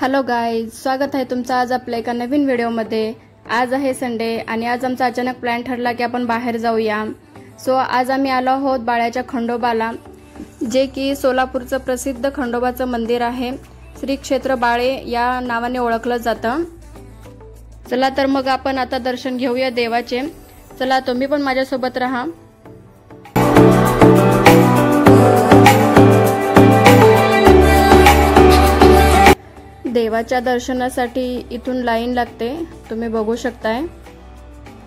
Hello guys, स्वागत आहे तुमचं आज आपल्या एका नवीन व्हिडिओमध्ये। आज आहे संडे आणि आज आमचा अचानक प्लॅन ठरला की आपण बाहेर जाऊया। सो आज आम्ही आलो आहोत बाळ्याच्या खंडोबाला, जे की सोलापूरचं प्रसिद्ध खंडोबाचं मंदिर आहे। श्री क्षेत्र बाळे या नावाने ओळखलं जातं। चला तर मग आपण आता दर्शन घेऊया देवाचे। चला तुम्ही पण माझ्यासोबत राहा। देवाच्या दर्शनासाठी इथून लाईन लागते, तुम्ही बघू शकताय।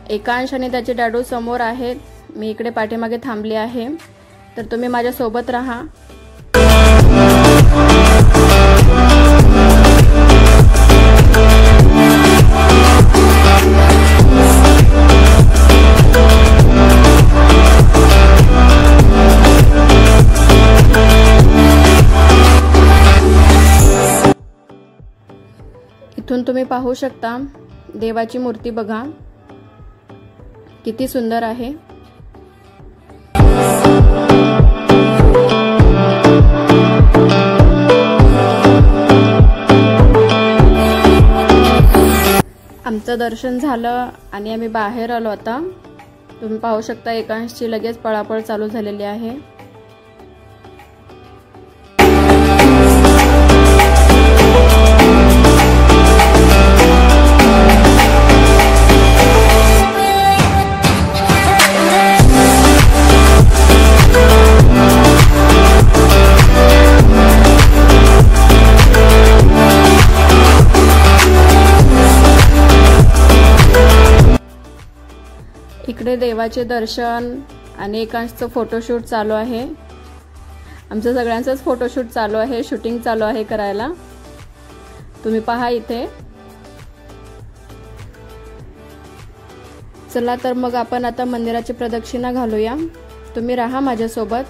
एकांश आणि त्याचे डॅडू समोर आहेत, मी इकडे पाठीमागे थांबली आहे, तर तुम्ही माझ्या सोबत राहा। इथून तुम्ही पाहू शकता देवाची मूर्ती, बघा किती सुंदर आहे। आमचं दर्शन झालं आणि आम्ही बाहेर आलो। आता तुम्ही पाहू शकता एकांशची लगेच पळापळ चालू झालेली आहे। इकडे देवाचे दर्शन आणि एकांशचं फोटोशूट चालू आहे। आमचं सगळ्यांचंच फोटोशूट चालू आहे, शूटिंग चालू आहे करायला, तुम्ही पहा इथे। चला तर मग आपण आता मंदिराची प्रदक्षिणा घालूया, तुम्ही राहा माझ्यासोबत।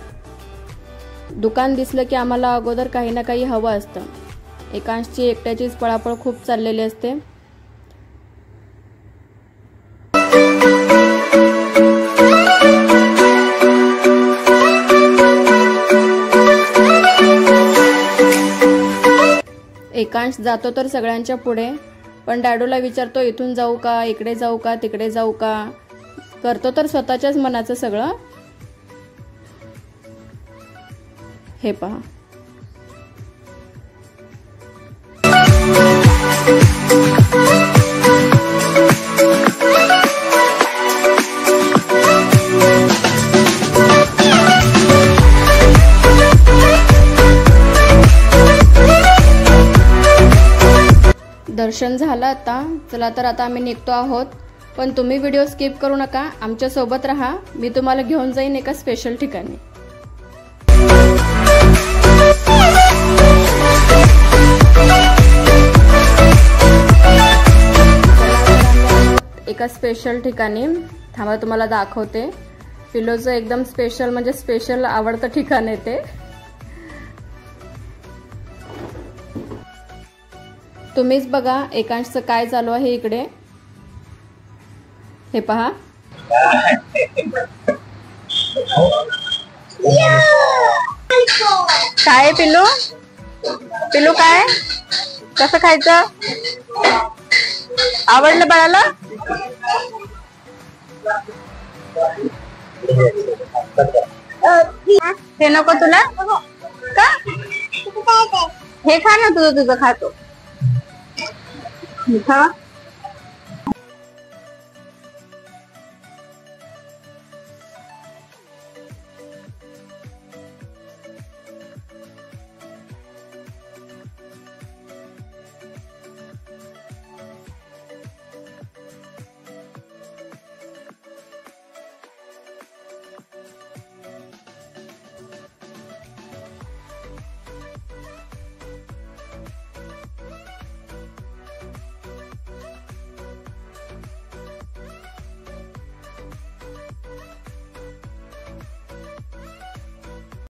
दुकान दिसलं की आम्हाला अगोदर काही ना काही हवं असतं। एकांशची एकट्याचीच पळापळ खूप चाललेली असते। एकांश जातो तर सगळ्यांच्या पुढे, पण डॅडूला विचारतो इथून जाऊ का, इकडे जाऊ का, तिकडे जाऊ का, करतो तर स्वतःच्याच मनाचं सगळं। हे पहा, दर्शन झालं आता। चला तर आता आम्ही निघतो आहोत, पण तुम्ही व्हिडिओ स्किप करू नका, आमच्या सोबत राहा। मी तुम्हाला घेऊन जाईन एका स्पेशल ठिकाणी। एका स्पेशल ठिकाणी थांबा, तुम्हाला दाखवते। पिलोचं एकदम स्पेशल म्हणजे स्पेशल आवडतं ठिकाण आहे ते। तुम्हीच बघा एकांशचं काय चालू आहे इकडे, हे पहा। काय पिलू, पिलू काय, कसं खायचं, आवडलं बाळाला? हे नको तुला का? हे खा ना, तुझं तुझं खातो।